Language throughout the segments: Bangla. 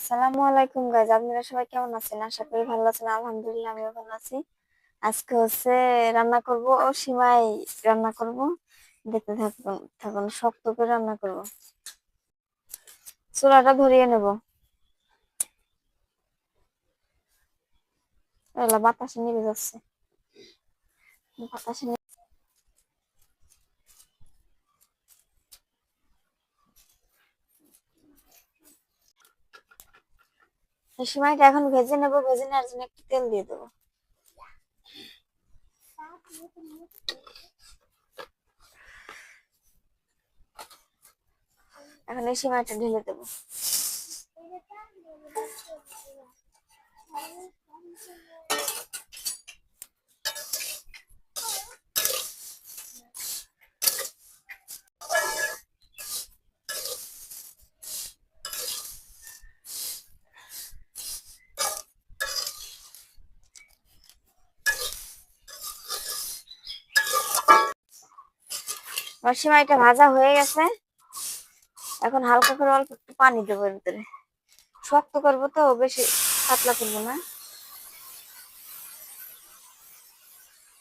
আসসালামু আলাইকুম গাইজ, আপনারা সবাই কেমন আছেন? আশা করি ভালো আছেন। আলহামদুলিল্লাহ আমিও ভালো আছি। আজকে রান্না করব ও সিমাই রান্না করব। দেখতে থাকুন থাকুন শক্ত করে রান্না করব। চুলাটা ধরিয়ে নেব। এলা বাতাসে নিভে যাচ্ছে। বাতাসে সিমাইটা এখন ভেজে নেব। ভেজে নেওয়ার জন্য একটু তেল দিয়ে দেবো। এখন এই সিমাইটা ঢেলে দেবো। আমার সিমাইটা ভাজা হয়ে গেছে। এখন হালকা করে অল্প একটু পানি দেবো এর ভিতরে। শক্ত করবো তো, বেশি পাতলা করবো না।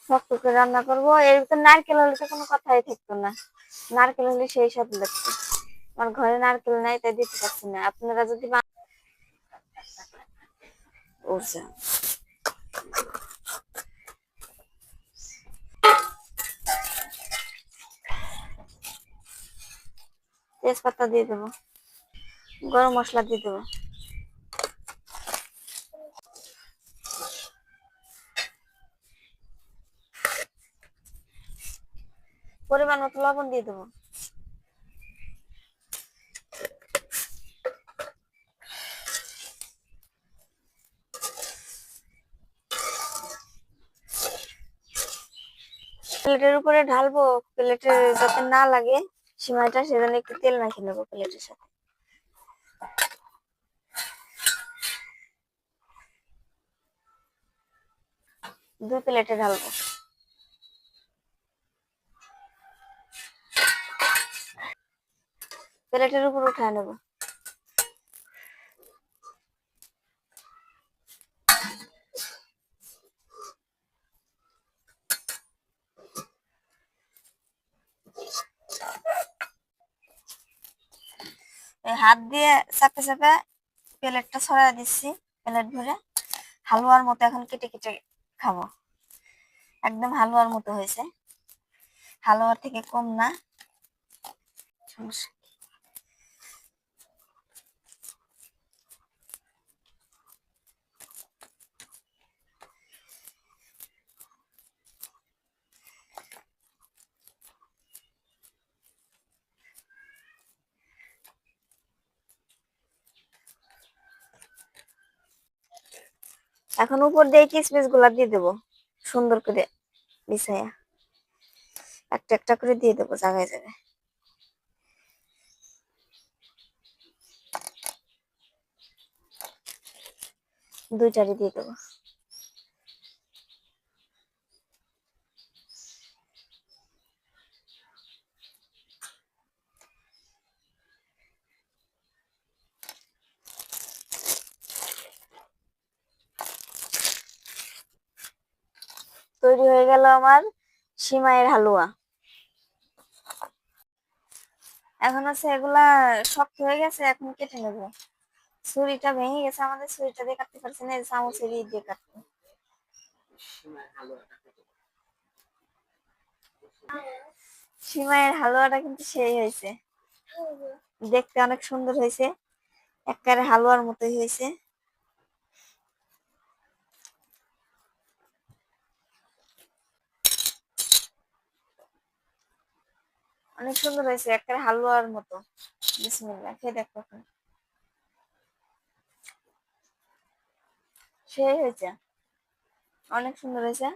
শক্ত করে রান্না করবো। এর ভিতরে নারকেল হলে তো কোনো কথাই থাকতো না। নারকেল হলে সেই স্বাদ লাগতো। আমার ঘরে নারকেল নাই, তাই দিতে পারছি না। আপনারা যদি তেজপাতা দিয়ে দেবো, গরম মশলা দিয়ে দেবো, পরিমাণ মতো লবণ দিয়ে দেবো। প্লেটের উপরে ঢালবো, প্লেটে যাতে না লাগে সিমাইটা, সেজন্য একটু তেল মাখিয়ে নেবো প্লেটের সাথে। দুই প্লেটে ঢালবো। প্লেটের উপর উঠায় নেবো। হাত দিয়ে চাপে চাপে প্লেটটা ছড়াই দিচ্ছি। প্লেট ভরে হালুয়ার মতো এখন কেটে কেটে খাবো। একদম হালুয়ার মতো হয়েছে, হালুয়ার থেকে কম না। সমস্যা এখন উপর দিয়ে কিসমিস গুলা দিয়ে দেবো, সুন্দর করে বিছাইয়া একটা একটা করে দিয়ে দেবো জায়গায় জায়গায়। দুইটারই দিয়ে দেবো। তৈরি হয়ে গেল আমার সিমাইয়ের হালুয়া। এখন এগুলা শক্ত হয়ে গেছে, এখন কেটে নেবো। ছুরিটা ভেঙে গেছে আমাদের, ছুরিটা দিয়ে কাটতে পারছি না, চামচের দিয়ে কাটবো। সিমাইয়ের হালুয়াটা কিন্তু সেই হয়েছে, দেখতে অনেক সুন্দর হয়েছে, একেবারে হালুয়ার মতোই হয়েছে। অনেক সুন্দর হয়েছে, একেবারে হালুয়ার মতো। বিসমিল্লাহ, খেয়ে দেখো। সেই হয়েছে, অনেক সুন্দর হয়েছে,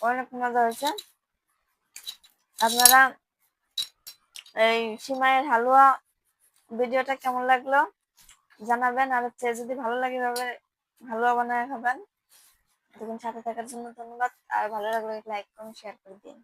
অনেক মজা হয়েছে। আপনারা এই সিমাইয়ের হালুয়া ভিডিওটা কেমন লাগলো জানাবেন। আর যদি ভালো লাগে এভাবে হালুয়া বানায় খাবেন। দেখুন, সাথে থাকার জন্য ধন্যবাদ। আর ভালো লাগলে লাইক করুন, শেয়ার করে দিন।